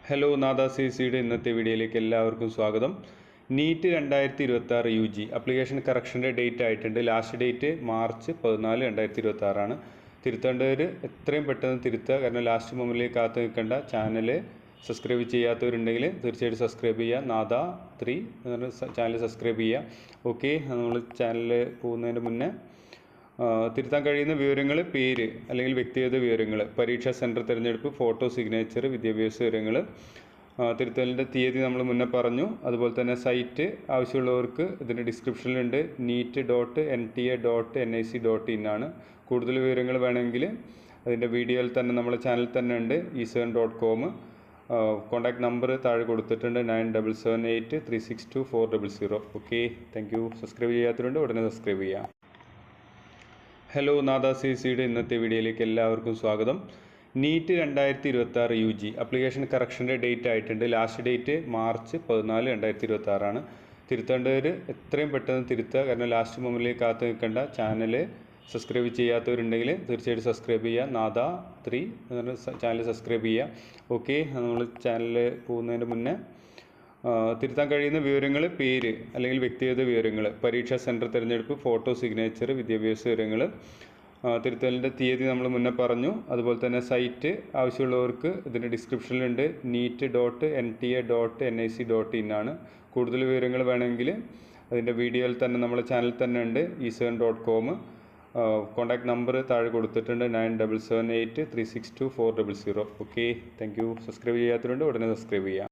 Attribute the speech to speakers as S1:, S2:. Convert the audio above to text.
S1: Hello നാദ C സിയുടെ ഇന്നത്തെ വീഡിയോയിലേക്ക് എല്ലാവർക്കും സ്വാഗതം. നീറ്റ് 2026 UG അപ്ലിക്കേഷൻ കറക്ഷൻ്റെ ഡേറ്റ് ആയിട്ടുണ്ട്. ലാസ്റ്റ് ഡേറ്റ് മാർച്ച് 14, 2026 തിരുത്തേണ്ടവർ എത്രയും പെട്ടെന്ന് തിരുത്തുക. കാരണം ലാസ്റ്റ് മൊമെൻറ്റിലേക്ക് കാത്തു നിൽക്കേണ്ട. ചാനൽ സബ്സ്ക്രൈബ് ചെയ്യാത്തവരുണ്ടെങ്കിൽ തീർച്ചയായിട്ടും സബ്സ്ക്രൈബ് ചെയ്യുക. നാദ 3 എന്ന് പറഞ്ഞ ചാനൽ സബ്സ്ക്രൈബ് ചെയ്യുക. ഓക്കെ, നമ്മൾ ചാനൽ പോകുന്നതിന് മുന്നേ തിരുത്താൻ കഴിയുന്ന വിവരങ്ങൾ: പേര് അല്ലെങ്കിൽ വ്യക്തിഗത വിവരങ്ങൾ, പരീക്ഷാ സെൻറ്റർ തിരഞ്ഞെടുപ്പ്, ഫോട്ടോ, സിഗ്നേച്ചർ, വിദ്യാഭ്യാസ വിവരങ്ങൾ. തിരുത്തലിൻ്റെ തീയതി നമ്മൾ മുന്നേ പറഞ്ഞു. അതുപോലെ തന്നെ സൈറ്റ് ആവശ്യമുള്ളവർക്ക് ഇതിൻ്റെ ഡിസ്ക്രിപ്ഷനിലുണ്ട്. neet.nta.nic.in ആണ്. കൂടുതൽ വിവരങ്ങൾ വേണമെങ്കിൽ അതിൻ്റെ വീഡിയോയിൽ തന്നെ നമ്മളെ ചാനൽ തന്നെ ഉണ്ട്, e7.com. കോൺടാക്ട് നമ്പർ താഴെ കൊടുത്തിട്ടുണ്ട്, 9778362400. Okay, thank you. സബ്സ്ക്രൈബ് ചെയ്യാത്തവരുണ്ട്, ഉടനെ സബ്സ്ക്രൈബ് ചെയ്യാം. ഹലോ നാദ സി സിയുടെ ഇന്നത്തെ വീഡിയോയിലേക്ക് എല്ലാവർക്കും സ്വാഗതം. നീറ്റ് 2026 UG അപ്ലിക്കേഷൻ കറക്ഷൻ്റെ ഡേറ്റ് ആയിട്ടുണ്ട്. ലാസ്റ്റ് ഡേറ്റ് മാർച്ച് 14, 2026 തിരുത്തേണ്ടവർ എത്രയും പെട്ടെന്ന് തിരുത്തുക. കാരണം ലാസ്റ്റ് മൊമെൻറ്റിലേക്ക് കാത്തു നിൽക്കേണ്ട. ചാനൽ സബ്സ്ക്രൈബ് ചെയ്യാത്തവരുണ്ടെങ്കിൽ തീർച്ചയായിട്ടും സബ്സ്ക്രൈബ് ചെയ്യുക. നാദ 3 എന്ന് പറഞ്ഞ ചാനൽ സബ്സ്ക്രൈബ് ചെയ്യുക. ഓക്കെ, നമ്മൾ ചാനൽ പോകുന്നതിന് മുന്നേ തിരുത്താൻ കഴിയുന്ന വിവരങ്ങൾ: പേര് അല്ലെങ്കിൽ വ്യക്തിഗത വിവരങ്ങൾ, പരീക്ഷാ സെൻറ്റർ തിരഞ്ഞെടുപ്പ്, ഫോട്ടോ, സിഗ്നേച്ചർ, വിദ്യാഭ്യാസ വിവരങ്ങൾ. തിരുത്തലിൻ്റെ തീയതി നമ്മൾ മുന്നേ പറഞ്ഞു. അതുപോലെ തന്നെ സൈറ്റ് ആവശ്യമുള്ളവർക്ക് ഇതിൻ്റെ ഡിസ്ക്രിപ്ഷനിലുണ്ട്, neet.nta.nic.in ആണ്. കൂടുതൽ വിവരങ്ങൾ വേണമെങ്കിൽ അതിൻ്റെ വീഡിയോയിൽ തന്നെ നമ്മളെ ചാനൽ തന്നെ ഉണ്ട്, e7.com. കോൺടാക്ട് നമ്പർ താഴെ കൊടുത്തിട്ടുണ്ട്, 9778362400. Okay, thank you. സബ്സ്ക്രൈബ് ചെയ്യാത്തവരുണ്ട്, ഉടനെ സബ്സ്ക്രൈബ് ചെയ്യാം.